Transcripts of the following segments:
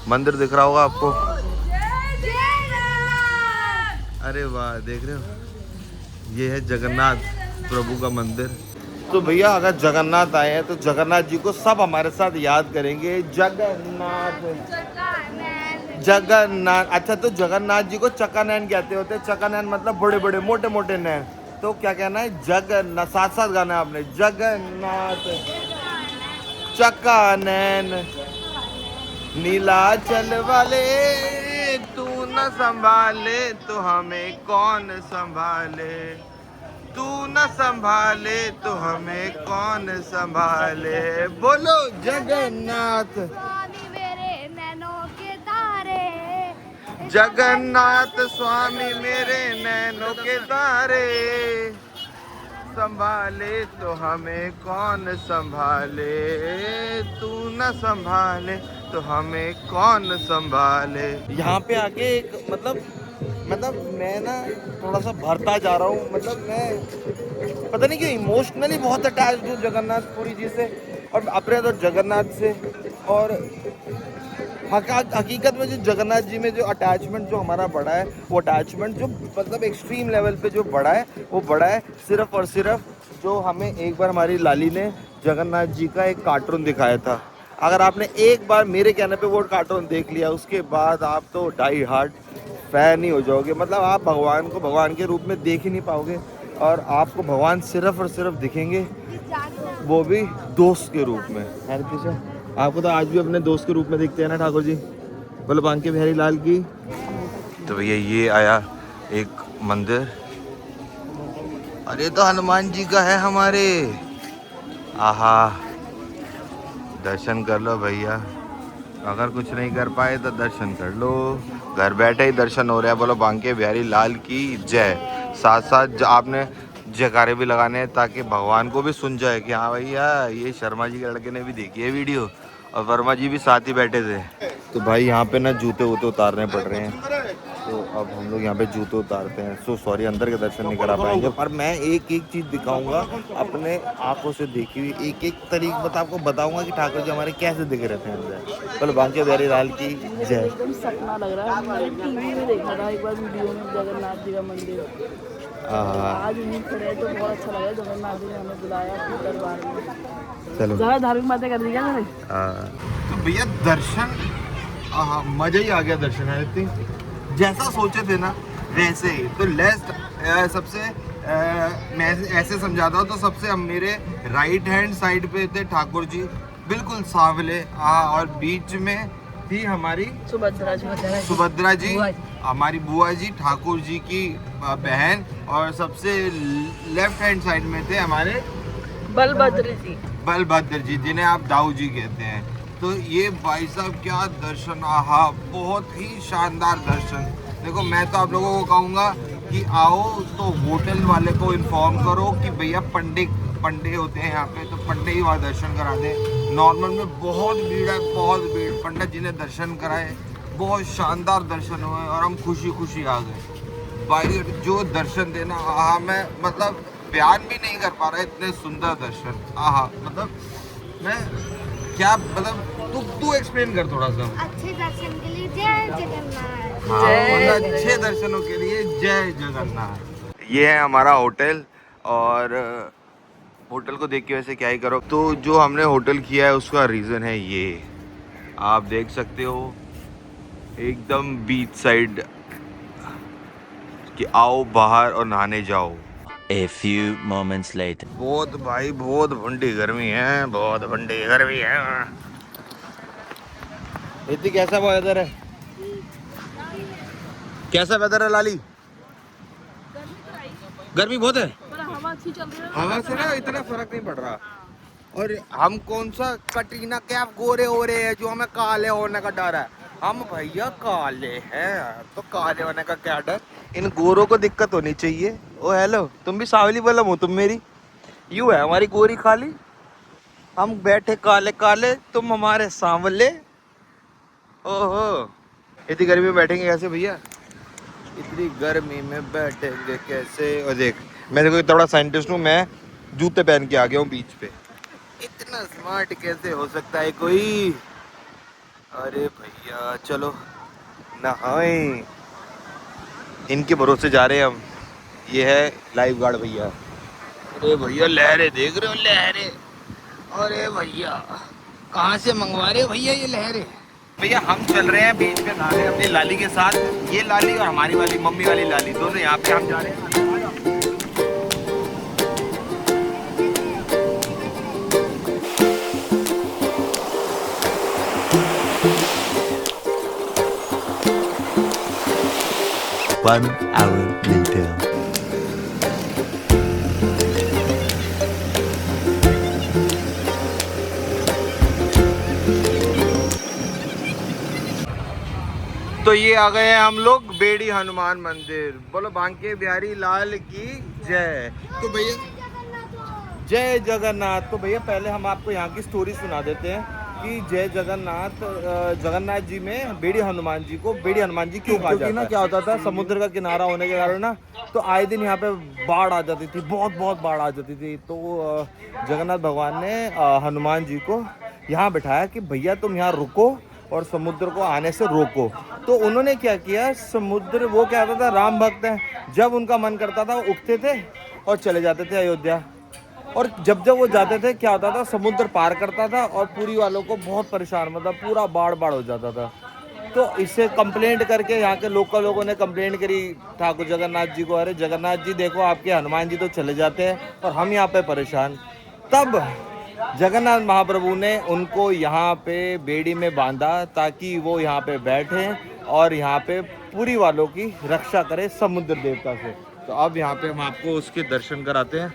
मंदिर दिख रहा होगा आपको। अरे वाह, देख रहे हो, ये है जगन्नाथ प्रभु का मंदिर। तो भैया अगर जगन्नाथ आए हैं तो जगन्नाथ जी को सब हमारे साथ याद करेंगे। जगन्नाथ जगन्नाथ। अच्छा, तो जगन्नाथ जी को चक्का नैन कहते होते हैं। चक्का नैन मतलब बड़े बड़े मोटे मोटे नैन। तो क्या कहना है, जगन्नाथ। साथ साथ गाना है आपने, जगन्नाथ चक्का नैन नीलाचल वाले, तू न संभाले तो हमें कौन संभाले, तू न संभाले तो हमें कौन संभाले। बोलो जगन्नाथ स्वामी मेरे नैनों के तारे, जगन्नाथ स्वामी मेरे नैनों के तारे, संभाले तो हमें कौन संभाले, तू न संभाले तो हमें कौन संभाले। यहाँ पे आके एक मतलब मैं ना थोड़ा सा भरता जा रहा हूँ। मतलब मैं पता नहीं क्यों इमोशनली बहुत अटैच्ड हूँ जगन्नाथपुरी जी से और अपने तो जगन्नाथ से। और हकीकत में जो जगन्नाथ जी में जो अटैचमेंट जो हमारा बढ़ा है, वो अटैचमेंट जो मतलब एक्सट्रीम लेवल पे जो बढ़ा है, वो बढ़ा है सिर्फ और सिर्फ जो हमें एक बार हमारी लाली ने जगन्नाथ जी का एक कार्टून दिखाया था। अगर आपने एक बार मेरे कहने पे वो कार्टून देख लिया, उसके बाद आप तो डाई हार्ट फैन ही हो जाओगे। मतलब आप भगवान को भगवान के रूप में देख ही नहीं पाओगे और आपको भगवान सिर्फ और सिर्फ दिखेंगे, वो भी दोस्त के रूप में। आपको तो आज भी अपने दोस्त के रूप में दिखते हैं ना ठाकुर जी। बोलो बांके बिहारी लाल की। तो भैया ये आया एक मंदिर, अरे तो हनुमान जी का है हमारे। आहा, दर्शन कर लो भैया, अगर कुछ नहीं कर पाए तो दर्शन कर लो, घर बैठे ही दर्शन हो रहा है। बोलो बांके बिहारी लाल की जय। साथ साथ आपने जयकारे भी लगाने हैं ताकि भगवान को भी सुन जाए कि हाँ भैया ये शर्मा जी के लड़के ने भी देखी है वीडियो और वर्मा जी भी साथ ही बैठे थे। तो भाई यहाँ पे ना जूते वूते उतारने पड़ रहे हैं, तो अब हम लोग यहाँ पे जूते उतारते हैं। सो सॉरी, अंदर के दर्शन नहीं करा पाएंगे, पर मैं एक एक चीज़ दिखाऊंगा अपने आंखों से देखी हुई। एक एक तरीके बता आपको बताऊंगा कि ठाकुर जी हमारे कैसे दिख रहे थे अंदर। बोलो बांके बिहारी लाल की जय। एकदम सपना लग रहा है। मैंने टीवी में देखा था एक बार वीडियो में जगन्नाथ जी का मंदिर। आज यहीं खड़े हैं तो बहुत अच्छा लगा। जगन्नाथ जी ने हमें बुलाया अपने दरबार में। चलो ज़्यादा धार्मिक बातें कर दी क्या मैंने? तो भैया दर्शन, मजा ही आ गया दर्शन है। इतनी जैसा सोचे थे ना वैसे ही। तो लेस्ट सबसे मैं ऐसे समझाता हूँ तो सबसे मेरे राइट हैंड साइड पे थे ठाकुर जी, बिल्कुल सांवले। और बीच में थी हमारी सुभद्रा जी, हमारी बुआ जी, ठाकुर जी की बहन। और सबसे लेफ्ट हैंड साइड में थे हमारे बलभद्र जी, जिन्हें आप दाऊ जी कहते हैं। तो ये भाई साहब क्या दर्शन, आहा, बहुत ही शानदार दर्शन। देखो मैं तो आप लोगों को कहूँगा कि आओ तो होटल वाले को इन्फॉर्म करो कि भैया पंडे होते हैं यहाँ पे, तो पंडे ही वहाँ दर्शन करा दें। नॉर्मल में बहुत भीड़ है, बहुत भीड़। पंडित जी ने दर्शन कराए, बहुत शानदार दर्शन हुए और हम खुशी खुशी आ गए। भाई जो दर्शन देना, आहा, मैं मतलब बयान भी नहीं कर पा रहा, इतने सुंदर दर्शन। आहा, मतलब मैं क्या मतलब तू एक्सप्लेन कर थोड़ा सा। अच्छे दर्शन के लिए जय जगन्नाथ। हाँ, अच्छे दर्शनों के लिए जय जगन्नाथ। ये है हमारा होटल और होटल को देख के वैसे क्या ही करो। तो जो हमने होटल किया है उसका रीज़न है ये, आप देख सकते हो एकदम बीच साइड कि आओ बाहर और नहाने जाओ। A few moments later. बहुत भाई बहुत ठंडी गर्मी है, बहुत ठंडी गर्मी है। इतनी कैसा वेदर है, कैसा वेदर है लाली? गर्मी बहुत है, पर हवा अच्छी चल रही है। हवा से ना इतना फर्क नहीं पड़ रहा। और हम कौन सा कटरीना कैफ गोरे हो रहे हैं जो हमें काले होने का डर है? हम भैया काले हैं, तो काले होने का क्या डर? इन गोरों को दिक्कत होनी चाहिए। ओ हेलो, तुम भी सावली बलम हो, तुम मेरी यू है हमारी गोरी खाली, हम बैठे काले काले, तुम हमारे सांवले। ओहो, इतनी गर्मी में बैठेंगे कैसे भैया? इतनी गर्मी में बैठेंगे कैसे? और देख, मैं देखो इतना बड़ा साइंटिस्ट हूँ, मैं जूते पहन के आ गया हूँ बीच पे। इतना स्मार्ट कैसे हो सकता है कोई? अरे भैया चलो नहाएं, इनके भरोसे जा रहे हैं हम। ये है लाइफ गार्ड भैया। अरे भैया लहरें देख रहे हो, लहरें। अरे भैया कहाँ से मंगवा रहे हो भैया ये लहरें? भैया हम चल रहे हैं बीच में नहाने अपनी लाली के साथ। ये लाली और हमारी वाली मम्मी वाली लाली दोनों यहाँ पे हम जा रहे हैं। 1 hour later. तो ये आ गए हैं हम लोग बेड़ी हनुमान मंदिर। बोलो बांके बिहारी लाल की जय। तो भैया जय जगन्नाथ। तो भैया पहले हम आपको यहाँ की स्टोरी सुना देते हैं कि जय जगन्नाथ, जगन्नाथ जी में बेड़ी हनुमान जी को बेड़ी हनुमान जी क्यों कहा जाता है? ना क्या होता था, समुद्र का किनारा होने के कारण ना तो आए दिन यहाँ पे बाढ़ आ जाती थी, बहुत बाढ़ आ जाती थी। तो जगन्नाथ भगवान ने हनुमान जी को यहाँ बिठाया कि भैया तुम यहाँ रुको और समुद्र को आने से रोको। तो उन्होंने क्या किया, समुद्र, वो क्या होता था, राम भक्त है, जब उनका मन करता था वो उठते थे और चले जाते थे अयोध्या। और जब वो जाते थे क्या होता था, समुद्र पार करता था और पुरी वालों को बहुत परेशान, मतलब पूरा बाढ़ हो जाता था। तो इससे कंप्लेंट करके यहाँ के लोकल लोगों ने कंप्लेंट करी ठाकुर जगन्नाथ जी को, अरे जगन्नाथ जी देखो आपके हनुमान जी तो चले जाते हैं और हम यहाँ पे परेशान। तब जगन्नाथ महाप्रभु ने उनको यहाँ पे बेड़ी में बांधा ताकि वो यहाँ पे बैठे और यहाँ पे पुरी वालों की रक्षा करे समुद्र देवता से। तो अब यहाँ पे हम आपको उसके दर्शन कराते हैं।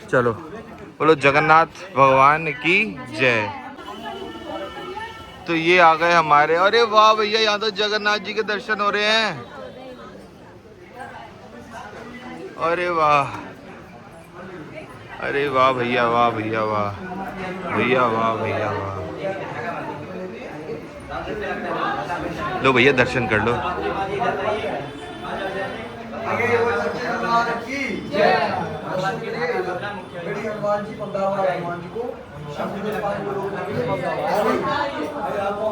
चलो बोलो जगन्नाथ भगवान की जय। तो ये आ गए हमारे, अरे वाह भैया यहाँ तो जगन्नाथ जी के दर्शन हो रहे हैं। अरे वाह, अरे वाह भैया, वाह भैया, वाह भैया, वाह भैया, वाह। लो भैया दर्शन कर लो।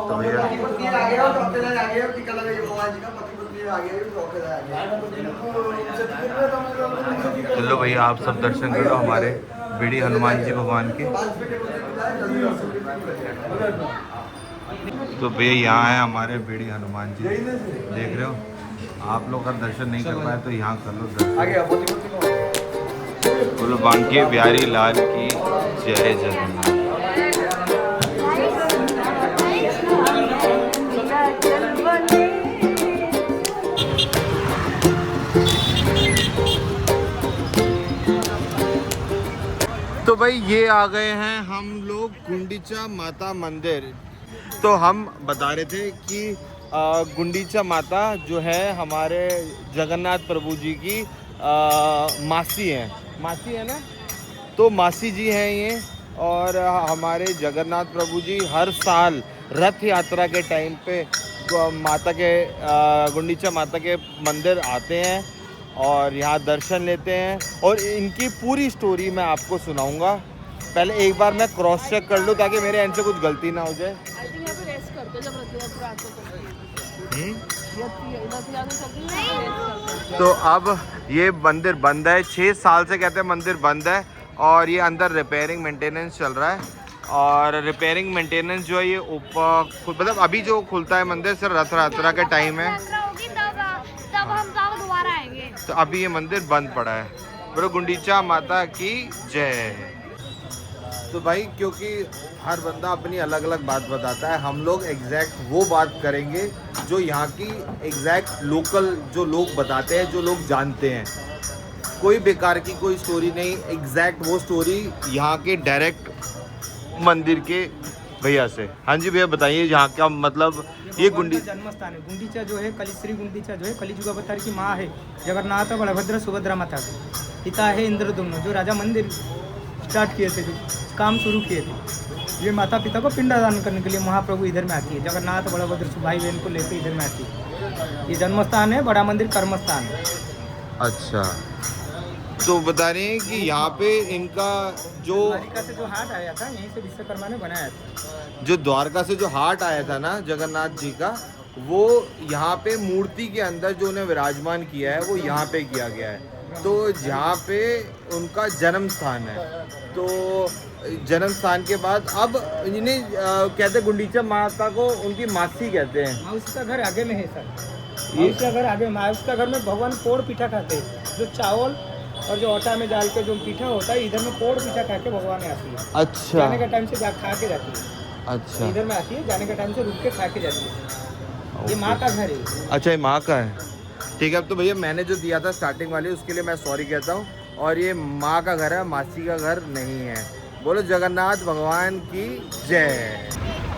तो भैया चलो भैया आप सब दर्शन करो हमारे बेड़ी हनुमान जी भगवान के। तो भैया यहाँ है हमारे बेड़ी हनुमान जी, देख रहे हो। आप लोग अगर दर्शन नहीं कर पाए तो यहाँ कर लो दर्शन। बोलो बांके बिहारी लाल की जय जगन्नाथ। तो भाई ये आ गए हैं हम लोग गुंडीचा माता मंदिर। तो हम बता रहे थे कि गुंडीचा माता जो है हमारे जगन्नाथ प्रभु जी की मासी है, मासी है ना, तो मासी जी हैं ये। और हमारे जगन्नाथ प्रभु जी हर साल रथ यात्रा के टाइम पे माता के गुंडीचा माता के मंदिर आते हैं और यहाँ दर्शन लेते हैं। और इनकी पूरी स्टोरी मैं आपको सुनाऊंगा। पहले एक बार मैं क्रॉस चेक कर लूँ ताकि मेरे एंड से कुछ गलती ना हो जाए। तो अब ये मंदिर बंद है, 6 साल से कहते हैं मंदिर बंद है और ये अंदर रिपेयरिंग मेंटेनेंस चल रहा है। और रिपेयरिंग मेंटेनेंस जो है ये ऊपर मतलब अभी जो खुलता है मंदिर सिर्फ रथ यात्रा के टाइम है, तब हम दोबारा आएंगे। तो अभी ये मंदिर बंद पड़ा है। बोलो गुंडीचा माता की जय। तो भाई क्योंकि हर बंदा अपनी अलग अलग बात बताता है, हम लोग एग्जैक्ट वो बात करेंगे जो यहाँ की एग्जैक्ट लोकल जो लोग बताते हैं, जो लोग जानते हैं। कोई बेकार की कोई स्टोरी नहीं, एग्जैक्ट वो स्टोरी यहाँ के डायरेक्ट मंदिर के भैया से। हाँ जी भैया बताइए, यहाँ का मतलब ये जन्म स्थान है। गुंडीचा जो है कलिश्री गुंडीचा जो है कलिजुग अवतार की माँ है। जगन्नाथ बलभद्र सुभद्रा माता की पिता है इंद्रदुम्न, जो राजा मंदिर स्टार्ट किए थे, जो काम शुरू किए थे। ये माता पिता को पिंडदान करने के लिए महाप्रभु इधर में आती है। जगन्नाथ बलभद्र भाई बहन को लेकर इधर में आती है। ये जन्म स्थान है, बड़ा मंदिर कर्म स्थान है। अच्छा, तो बता रहे हैं कि यहाँ पे इनका जो द्वारिका से जो हाट आया था यहीं से विश्वकर्मा ने बनाया था। जो द्वारका से जो हाट आया था ना जगन्नाथ जी का, वो यहाँ पे मूर्ति के अंदर जो उन्हें विराजमान किया है वो यहाँ पे किया गया है। तो जहाँ पे उनका जन्म स्थान है, तो जन्म स्थान के बाद अब इन्हें कहते हैं गुंडीचा माता को उनकी मासी कहते हैं। माउस का घर आगे में है सर, माउस का घर आगे, माउस का घर में भगवान पोड़ पीठा खाते हैं, जो चावल और जो आटा में डाल के जो पीठा होता है, इधर में पोड़ पीठा खा के भगवान आती है। अच्छा जाने का टाइम से खा के जाती है। अच्छा इधर में आती है, जाने का टाइम से रुक के खा के जाती है। ये माँ का घर है। अच्छा, ये माँ का है। ठीक है, अब तो भैया मैंने जो दिया था स्टार्टिंग वाली उसके लिए मैं सॉरी कहता हूँ। और ये माँ का घर है, मासी का घर नहीं है। बोलो जगन्नाथ भगवान की जय।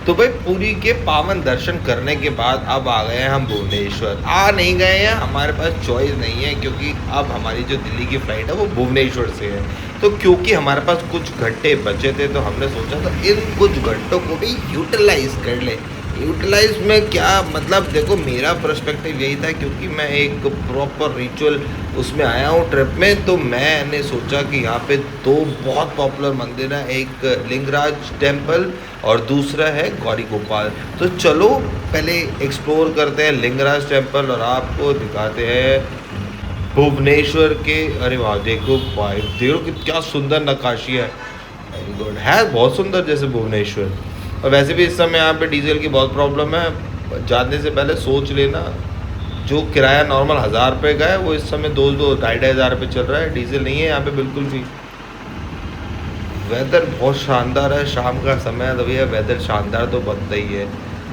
तो भाई पुरी के पावन दर्शन करने के बाद अब आ गए हैं हम भुवनेश्वर। आ नहीं गए हैं, हमारे पास चॉइस नहीं है, क्योंकि अब हमारी जो दिल्ली की फ़्लाइट है वो भुवनेश्वर से है। तो क्योंकि हमारे पास कुछ घंटे बचे थे तो हमने सोचा था इन कुछ घंटों को भी यूटिलाइज कर ले। यूटिलाइज में क्या मतलब, देखो मेरा पर्सपेक्टिव यही था, क्योंकि मैं एक प्रॉपर रिचुअल उसमें आया हूँ ट्रिप में। तो मैंने सोचा कि यहाँ पे दो बहुत पॉपुलर मंदिर हैं, एक लिंगराज टेम्पल और दूसरा है गौरी गोपाल। तो चलो पहले एक्सप्लोर करते हैं लिंगराज टेम्पल और आपको दिखाते हैं भुवनेश्वर के। अरे वाह, देखो भाई, देखो कि क्या सुंदर नक्काशी है। वेरी गुड है, बहुत सुंदर जैसे भुवनेश्वर। और वैसे भी इस समय यहाँ पे डीजल की बहुत प्रॉब्लम है। जाने से पहले सोच लेना, जो किराया नॉर्मल 1000 रुपये का है वो इस समय 2-2-2.5 हज़ार रुपये चल रहा है। डीजल नहीं है यहाँ पे बिल्कुल भी। वेदर बहुत शानदार है, शाम का समय है तो भैया वेदर शानदार तो बनता ही है।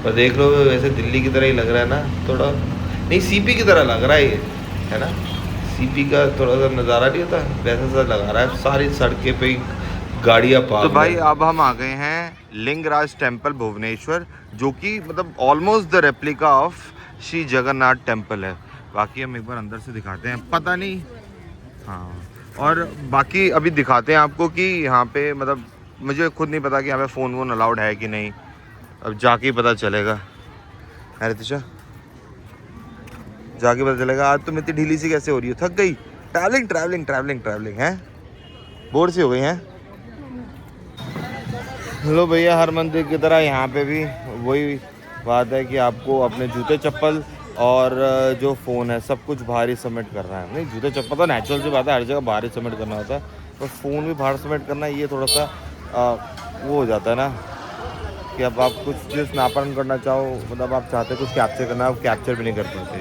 पर देख लो वैसे दिल्ली की तरह ही लग रहा है ना, थोड़ा नहीं सीपी की तरह लग रहा है ये, है ना। सीपी का थोड़ा सा नज़ारा नहीं होता, वैसा सा लगा रहा है। सारी सड़कें पे गाड़ियाँ पार्क। तो भाई अब हम आ गए हैं लिंगराज टेम्पल भुवनेश्वर, जो कि मतलब almost the replica of Shri Jagannath temple है। बाकी हम एक बार अंदर से दिखाते हैं, पता नहीं। हाँ, और बाकी अभी दिखाते हैं आपको कि यहाँ पे मतलब मुझे खुद नहीं पता कि यहाँ पे फ़ोन वोन अलाउड है कि नहीं। अब जाके ही पता चलेगा। है रितिशा, जाके पता चलेगा। आज तुम इतनी ढीली सी कैसे हो रही हो? थक गई? ट्रैवलिंग है, बोर सी हो गई हैं। हेलो भैया, हर मंदिर की तरह यहाँ पे भी वही बात है कि आपको अपने जूते चप्पल और जो फ़ोन है सब कुछ बाहर ही सबमिट करना है। नहीं, जूते चप्पल तो नेचुरल सी बात है, हर जगह बाहर ही सबमिट करना होता है, पर फ़ोन भी बाहर सबमिट करना ये थोड़ा सा वो हो जाता है ना कि अब आप कुछ जो स्नैपन करना चाहो, मतलब आप चाहते कुछ कैप्चर करना, आप कैप्चर भी नहीं कर पाते।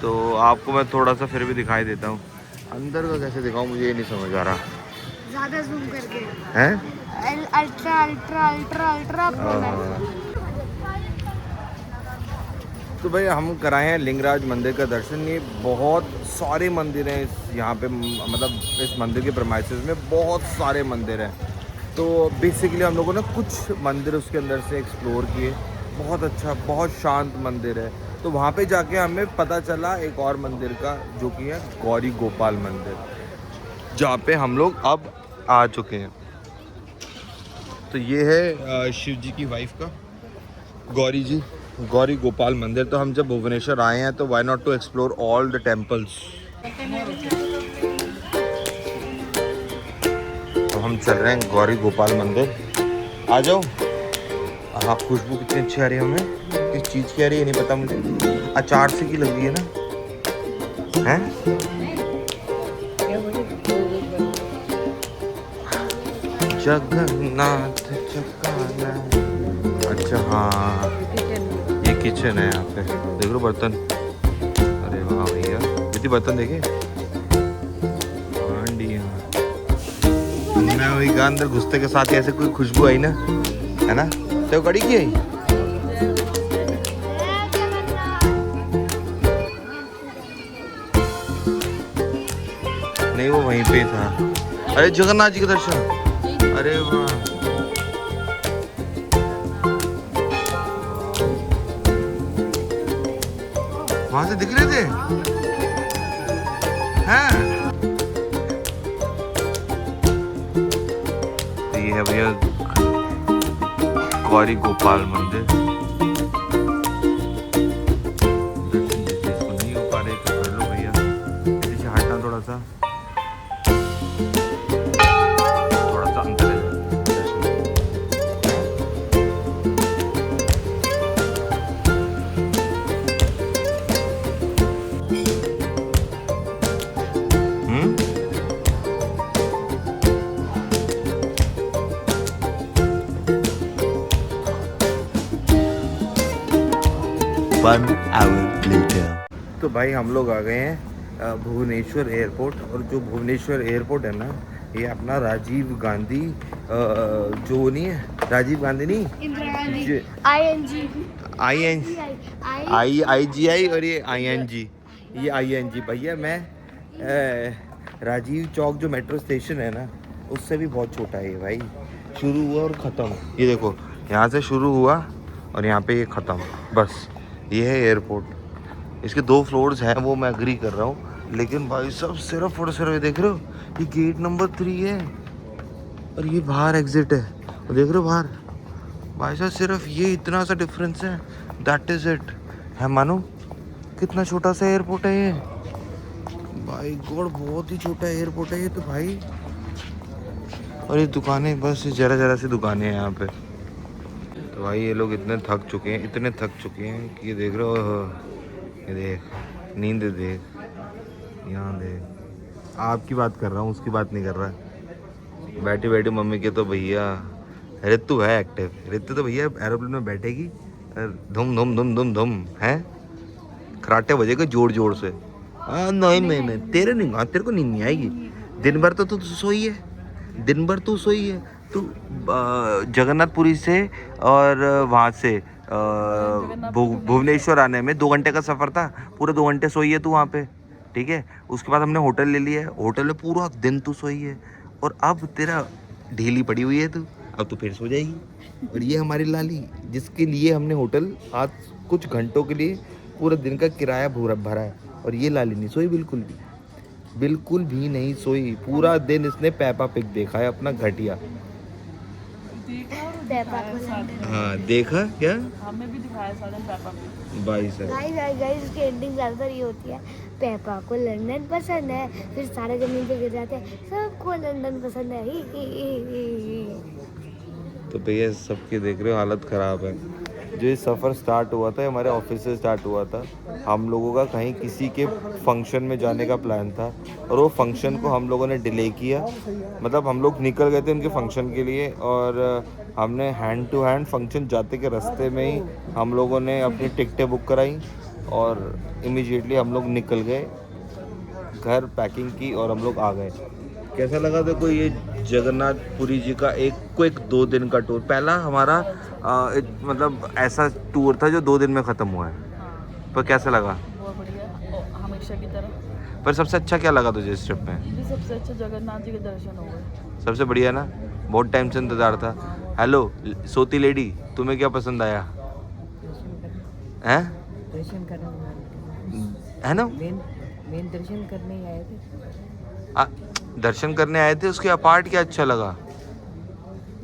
तो आपको मैं थोड़ा सा फिर भी दिखाई देता हूँ। अंदर का कैसे दिखाऊँ मुझे ये नहीं समझ आ रहा। ज़्यादा जूम करके हैं? अल्ट्रा तो भाई हम कराए हैं लिंगराज मंदिर का दर्शन। ये बहुत सारे मंदिर हैं यहाँ पे, मतलब इस मंदिर के प्रेमाइसेस में बहुत सारे मंदिर हैं। तो बेसिकली हम लोगों ने कुछ मंदिर उसके अंदर से एक्सप्लोर किए। बहुत अच्छा, बहुत शांत मंदिर है। तो वहाँ पे जाके हमें पता चला एक और मंदिर का, जो कि है गौरी गोपाल मंदिर, जहाँ पे हम लोग अब आ चुके हैं। तो ये है शिव जी की वाइफ का गौरी गोपाल मंदिर। तो हम जब भुवनेश्वर आए हैं तो why not to explore all the temples. तो हम चल रहे हैं गौरी गोपाल मंदिर। आ जाओ। हाँ, खुशबू कितनी अच्छी आ रही है हमें। किस चीज़ की आ रही है नहीं पता मुझे। अचार से की लग रही है ना, हैं? जगन्नाथ चकाना। अच्छा हाँ, ये किचन है यहाँ पे। देख लो बर्तन। अरे वाह भैया, कितनी बर्तन देखे। मैं वही कहा, अंदर घुसते के साथ ऐसे कोई खुशबू आई ना, है ना। तो कड़ी की आई। नहीं, वो वहीं पे था। अरे जगन्नाथ जी के दर्शन। अरे वाह, वहां से दिख रहे थे हैं। तो ये है भैया गौरी गोपाल मंदिर। दर्शन जिसको नहीं हो पा रहे तो कर लो भैया। पीछे हटना थोड़ा सा। 1 hour later. तो भाई हम लोग आ गए हैं भुवनेश्वर एयरपोर्ट। और जो भुवनेश्वर एयरपोर्ट है ना, ये अपना राजीव गांधी जो नहीं है, राजीव गांधी नहीं, इंदिरा गांधी जे- IGI और ये ING, ये ING। भैया मैं राजीव चौक जो मेट्रो स्टेशन है ना, उससे भी बहुत छोटा है ये भाई। शुरू हुआ और ख़त्म, ये देखो यहाँ से शुरू हुआ और यहाँ पे ये ख़त्म, बस ये है एयरपोर्ट। इसके 2 फ्लोर्स हैं, वो मैं एग्री कर रहा हूँ, लेकिन भाई सब सिर्फ और सिर्फ, देख रहे हो ये गेट नंबर 3 है और ये बाहर एग्जिट है, और देख रहे हो बाहर भाई साहब सिर्फ ये इतना सा डिफरेंस है, दैट इज़ इट है। मानो कितना छोटा सा एयरपोर्ट है ये भाई गॉड, बहुत ही छोटा एयरपोर्ट है ये तो भाई। और ये दुकानें, बस जरा जरा सी दुकानें हैं यहाँ पे। तो भाई ये लोग इतने थक चुके हैं, इतने थक चुके हैं कि ये देख रहे हो, ये देख नींद देख, यहाँ देख। आपकी बात कर रहा हूँ, उसकी बात नहीं कर रहा। बैठी बैठी मम्मी के तो भैया, ऋतु है एक्टिव, ऋतु तो भैया एरोप्लेन में बैठेगी धुम धुम धुम धुम धुम है, खराटे बजेगा जोर जोर से। नहीं तेरे नहीं, तेरे को नींद नहीं आएगी, दिन भर तो तू सोई है, दिन भर तू सोई है। तू जगन्नाथपुरी से और वहाँ से भुवनेश्वर आने में 2 घंटे का सफ़र था, पूरे 2 घंटे सोई है तू वहाँ पे, ठीक है। उसके बाद हमने होटल ले लिया है, होटल में पूरा दिन तू सोई है, और अब तेरा ढीली पड़ी हुई है तू, अब तो फिर सो जाएगी। और ये हमारी लाली, जिसके लिए हमने होटल आज कुछ घंटों के लिए पूरे दिन का किराया भरा है, और ये लाली नहीं सोई, बिल्कुल भी नहीं सोई। पूरा दिन इसने पेपा पिग देखा है अपना, घटिया। पेपा को लंदन। हाँ देखा क्या, हमें भी दिखाया सारे पेपा पे। भाई साहब गाइस इसकी एंडिंग ज़्यादातर ये होती है, पेपा को लंदन पसंद है, फिर सारे जमीन पे गिर जाते हैं, सबको लंदन पसंद है। ही। तो भैया सबके देख रहे हो हालत ख़राब है। जो ये सफ़र स्टार्ट हुआ था, हमारे ऑफिस से स्टार्ट हुआ था। हम लोगों का कहीं किसी के फंक्शन में जाने का प्लान था, और वो फंक्शन को हम लोगों ने डिले किया। मतलब हम लोग निकल गए थे उनके फंक्शन के लिए, और हमने हैंड टू हैंड फंक्शन जाते के रास्ते में ही हम लोगों ने अपनी टिकटें बुक कराई, और इमीडिएटली हम लोग निकल गए घर, पैकिंग की और हम लोग आ गए। कैसा लगा देखो ये जगन्नाथपुरी जी का एक 2 दिन का टूर। पहला हमारा मतलब ऐसा टूर था जो 2 दिन में ख़त्म हुआ है। हाँ, पर कैसा लगा? बहुत बढ़िया, हमेशा की तरह। पर सबसे अच्छा क्या लगा तुझे इस ट्रिप में? मुझे सबसे अच्छा जगन्नाथ जी के दर्शन हो गए। सबसे बढ़िया ना, बहुत टाइम से इंतज़ार था। हेलो सोती लेडी, तुम्हें क्या पसंद आया? हैं? दर्शन करने है ना, मेन दर्शन करने ही आए थे। दर्शन करने आए थे। उसके अपार्ट क्या अच्छा लगा?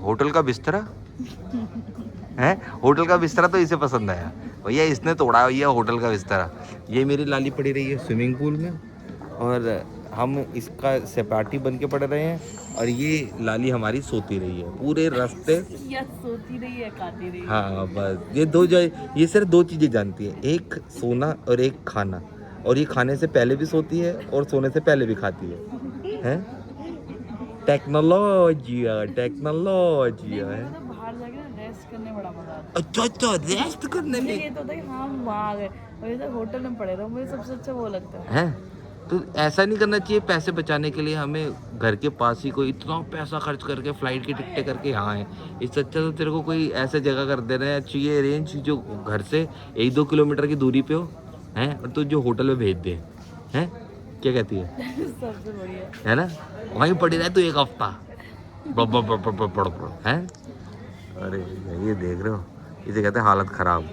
होटल का बिस्तरा है, होटल का बिस्तरा तो इसे पसंद आया भैया, इसने तोड़ा भैया होटल का बिस्तरा। ये मेरी लाली पड़ी रही है स्विमिंग पूल में, और हम इसका सपाटी बन के पड़ रहे हैं, और ये लाली हमारी सोती रही है पूरे रास्ते। या सोती रही है, खाती रही है। हाँ बस ये सिर्फ 2 चीज़ें जानती है, एक सोना और एक खाना। और ये खाने से पहले भी सोती है और सोने से पहले भी खाती है। टेक्नोलॉजी है। मतलब बाहर जाके ना रेस्ट करने बड़ा मजा आता अच्छा रेस्ट करने है। में ये तो होता है कि हाँ हम वहाँ आ गए और इधर होटल में पड़े रहो, मुझे सबसे अच्छा वो लगता है। है। तो ऐसा नहीं करना चाहिए। पैसे बचाने के लिए हमें घर के पास ही कोई इतना पैसा खर्च करके फ्लाइट की टिकटें करके यहाँ है, इससे अच्छा तो तेरे को कोई ऐसे जगह कर देना चाहिए अरेंज जो घर से 1-2 किलोमीटर की दूरी पे हो, हैं, और तो जो होटल में भेज दे, हैं, क्या कहती है? सबसे बढ़िया है ना, वहीं पड़ी रहे तो 1 हफ्ता हैं। अरे ये देख रहे हो, इसे कहते हैं हालत ख़राब।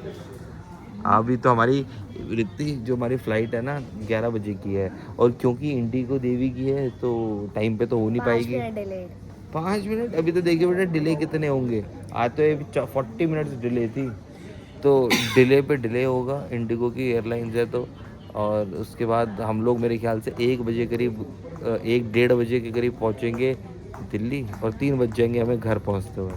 अभी तो हमारी रित्ती जो हमारी फ़्लाइट है ना 11 बजे की है, और क्योंकि इंडिगो देवी की है तो टाइम पे तो हो नहीं पाएगी। 5 मिनट अभी तो देखिए बेटा डिले कितने होंगे। आज तो ये 40 मिनट्स डिले थी, तो डिले पे डिले होगा। इंडिगो की एयरलाइंस है तो, और उसके बाद हम लोग मेरे ख्याल से 1 बजे करीब 1-1:30 बजे के करीब पहुँचेंगे दिल्ली, और 3 बज जाएंगे हमें घर पहुँचते हुए।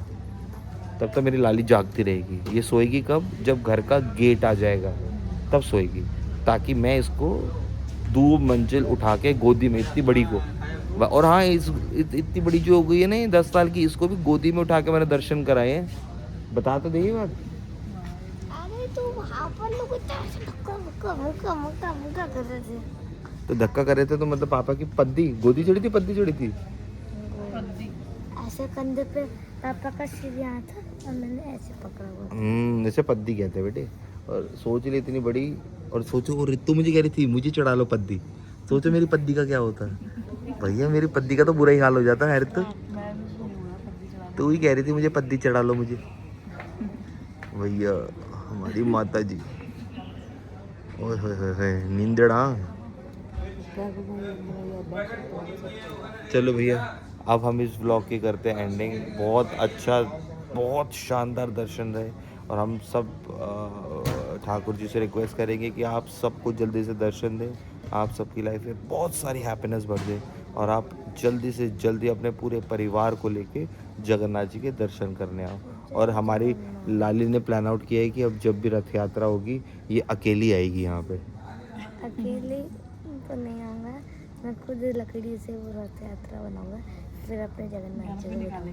तब तक मेरी लाली जागती रहेगी। ये सोएगी कब? जब घर का गेट आ जाएगा तब सोएगी, ताकि मैं इसको 2 मंजिल उठा के गोदी में, इतनी बड़ी को, और हाँ इतनी बड़ी जो हो गई है ना 10 साल की, इसको भी गोदी में उठा के मैंने दर्शन कराए हैं। बता तो देगी बात। अरे तो वहाँ पर लोग इतना धक्का मुक्का मुक्का मुक्का मुक्का कर रहे थे। तो धक्का कर रहे थे तो मतलब पापा की पद्दी गोदी चढ़ी थी, पद्दी चढ़ी थी? ऐसे कंधे पे पापा का सिर यहाँ था और मैंने ऐसे पकड़ा हुआ था। जैसे पद्दी कहते हैं बेटे। और सोच ली इतनी बड़ी, और सोचो वो रितु मुझे कह रही थी मुझे चढ़ा लो पद्दी। सोचो मेरी पद्दी का क्या होता है भैया, मेरी पद्दी का तो बुरा ही हाल हो जाता है रितु। तू ही कह रही थी मुझे पद्दी चढ़ा लो मुझे। भैया हमारी माता जी, ओए होए होए होए, नींदड़ा। चलो भैया अब हम इस व्लॉग की करते हैं एंडिंग। बहुत अच्छा, बहुत शानदार दर्शन रहे, और हम सब ठाकुर जी से रिक्वेस्ट करेंगे कि आप सबको जल्दी से दर्शन दें, आप सबकी लाइफ में बहुत सारी हैप्पीनेस भर दें, और आप जल्दी से जल्दी अपने पूरे परिवार को लेके जगन्नाथ जी के दर्शन करने आओ। और हमारी लाली ने प्लान आउट किया है कि अब जब भी रथ यात्रा होगी ये अकेली आएगी यहाँ पे। अकेले तो नहीं आऊँगा, मैं खुद लकड़ी से वो रथ यात्रा बनाऊंगा, फिर अपने जगन्नाथ जी को बिठाऊंगा।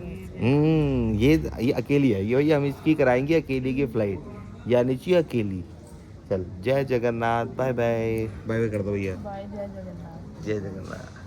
ये अकेली है, ये हम इसकी कराएंगे अकेली की फ्लाइट, यानी कि अकेली। चल जय Jagannath, bye bye. Bye bye कर दो भैया। बाय, जय जगन्नाथ। जय जगन्नाथ।